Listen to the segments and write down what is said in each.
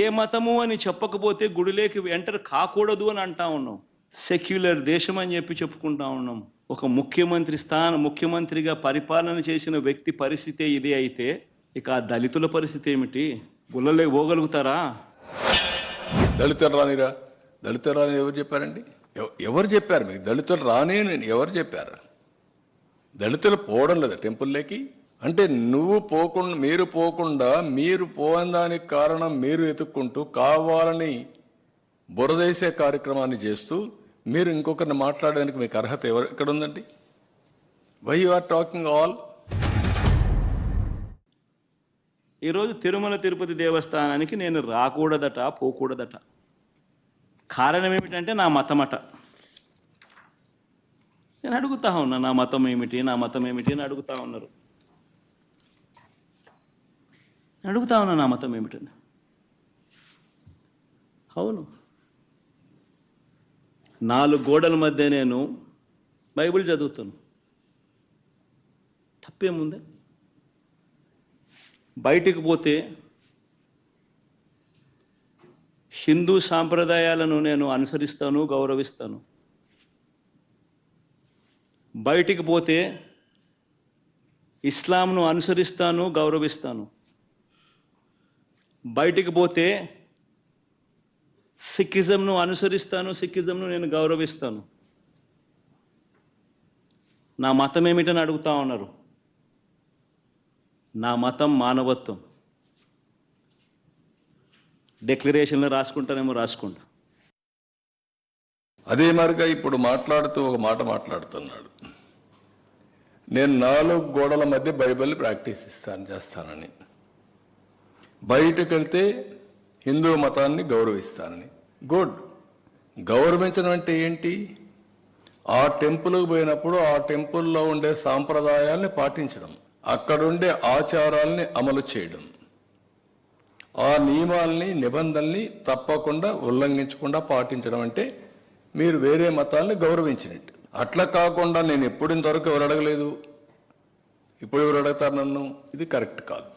ఏ మతము అని చెప్పకపోతే గుడిలోకి ఎంటర్ కాకూడదు అని అంటా ఉన్నాం. సెక్యులర్ దేశం అని చెప్పుకుంటా ఉన్నాం. ఒక ముఖ్యమంత్రిగా పరిపాలన చేసిన వ్యక్తి పరిస్థితే ఇదే అయితే ఇక ఆ దళితుల పరిస్థితి ఏమిటి? గుళ్ళలే పోగలుగుతారా? దళితులు రానిరా, దళితులు రాని ఎవరు చెప్పారండి? ఎవరు చెప్పారు మీకు దళితులు రాని? ఎవరు చెప్పారు? దళితులు పోవడం లేదా టెంపుల్లోకి? అంటే మీరు పోకుండా మీరు పోవడానికి కారణం మీరు ఎత్తుక్కుంటూ కావాలని బురదేసే కార్యక్రమాన్ని చేస్తూ మీరు ఇంకొకరిని మాట్లాడడానికి మీకు అర్హత ఎక్కడ ఉందండి? Why you are talking all? ఈరోజు తిరుమల తిరుపతి దేవస్థానానికి నేను రాకూడదట, పోకూడదట. కారణం ఏమిటంటే నా మతమట. నేను అడుగుతా ఉన్నా, నా మతం ఏమిటి అని అడుగుతా ఉన్నారు. అడుగుతా ఉన్నా నా మతం ఏమిటని. అవును, 4 గోడల మధ్య నేను బైబిల్ చదువుతాను. తప్పేముంది? బయటికి పోతే హిందూ సాంప్రదాయాలను నేను అనుసరిస్తాను, గౌరవిస్తాను. బయటికి పోతే ఇస్లాంను అనుసరిస్తాను, గౌరవిస్తాను. బయటికి పోతే సిక్కిజంను అనుసరిస్తాను, సిక్కిజంను నేను గౌరవిస్తాను. నా మతం ఏమిటని అడుగుతా ఉన్నారు. నా మతం మానవత్వం. డిక్లరేషన్లో రాసుకుంటానేమో రాసుకుంటా. అదే మరిగా ఇప్పుడు మాట్లాడుతూ ఒక మాట మాట్లాడుతున్నాడు, నేను 4 గోడల మధ్య బైబిల్ ప్రాక్టీస్ చేస్తానని. బయటకు వెళ్తే హిందూ మతాన్ని గౌరవిస్తానని. గుడ్. గౌరవించడం అంటే ఏంటి? ఆ టెంపుల్కి పోయినప్పుడు ఆ టెంపుల్లో ఉండే సాంప్రదాయాల్ని పాటించడం, అక్కడుండే ఆచారాల్ని అమలు చేయడం, ఆ నియమాల్ని నిబంధనల్ని తప్పకుండా ఉల్లంఘించకుండా పాటించడం అంటే మీరు వేరే మతాల్ని గౌరవించినట్టు. అట్లా కాకుండా నేను ఎప్పుడు ఇంతవరకు ఎవరు అడగలేదు, ఇప్పుడు ఎవరు అడుగుతారు నన్ను? ఇది కరెక్ట్ కాదు.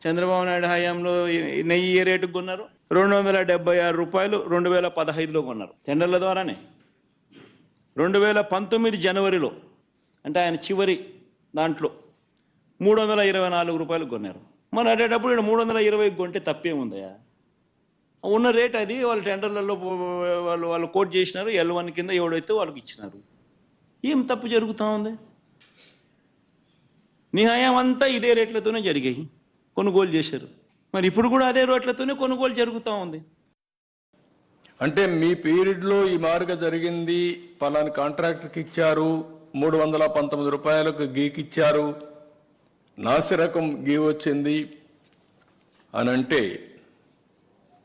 చంద్రబాబు నాయుడు హయాంలో నెయ్యి ఏ రేటుకు కొన్నారు? 276 రూపాయలు 2015లో కొన్నారు టెండర్ల ద్వారానే. 2019 జనవరిలో, అంటే ఆయన చివరి దాంట్లో 324 రూపాయలకు కొన్నారు. మరి అటేటప్పుడు 320 కొంటే తప్పేముందయా? ఉన్న రేట్ అది. వాళ్ళు టెండర్లలో వాళ్ళు కోట్ చేసినారు, L1 కింద ఎవడైతే వాళ్ళకి ఇచ్చినారు. ఏం తప్పు జరుగుతూ ఉంది? నీ హయాం అంతా ఇదే రేట్లతోనే జరిగాయి, కొనుగోలు చేశారు. మరి ఇప్పుడు కూడా అదే రేట్లతోనే కొనుగోలు జరుగుతూ ఉంది. అంటే మీ పీరియడ్లో ఈ మార్గ జరిగింది, పలాని కాంట్రాక్టర్కి ఇచ్చారు, 319 రూపాయలకు గీకిచ్చారు, నాసిరకం గీ వచ్చింది అని అంటే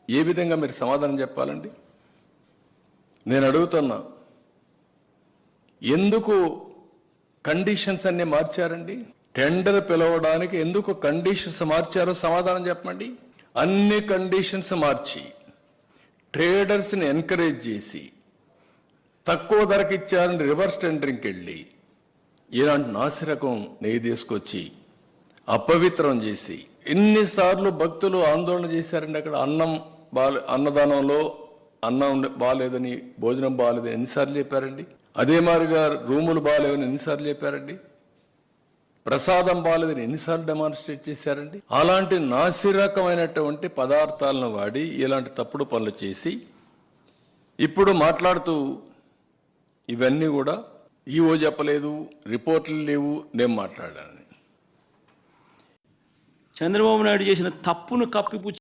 ఏ విధంగా మీరు సమాధానం చెప్పాలండి? నేను అడుగుతున్నా, ఎందుకు కండిషన్స్ అన్నీ మార్చారండి? టెండర్ పిలవడానికి ఎందుకు కండిషన్స్ మార్చారో సమాధానం చెప్పండి. అన్ని కండిషన్స్ మార్చి ట్రేడర్స్ని ఎంకరేజ్ చేసి తక్కువ ధరకి ఇచ్చారని రివర్స్ టెండరింగ్కి వెళ్ళి ఇలాంటి నాసిరకం నెయ్యి తీసుకొచ్చి అపవిత్రం చేసి ఎన్నిసార్లు భక్తులు ఆందోళన చేశారండి. అక్కడ అన్నదానంలో అన్నం బాగాలేదని, భోజనం బాగాలేదని ఎన్నిసార్లు చెప్పారండి? అదే మాదిరిగా రూములు బాగాలేవని ఎన్నిసార్లు చెప్పారండి? ప్రసాదం బాగాలేదని ఎన్నిసార్లు డెమాన్స్ట్రేట్ చేశారండి? అలాంటి నాసిరకమైనటువంటి పదార్థాలను వాడి ఇలాంటి తప్పుడు పనులు చేసి ఇప్పుడు మాట్లాడుతూ ఇవన్నీ కూడా ఈఓ చెప్పలేదు, రిపోర్ట్లు లేవు, నేను మాట్లాడాను. చంద్రబాబు నాయుడు చేసిన తప్పును కప్పిపుచ్చి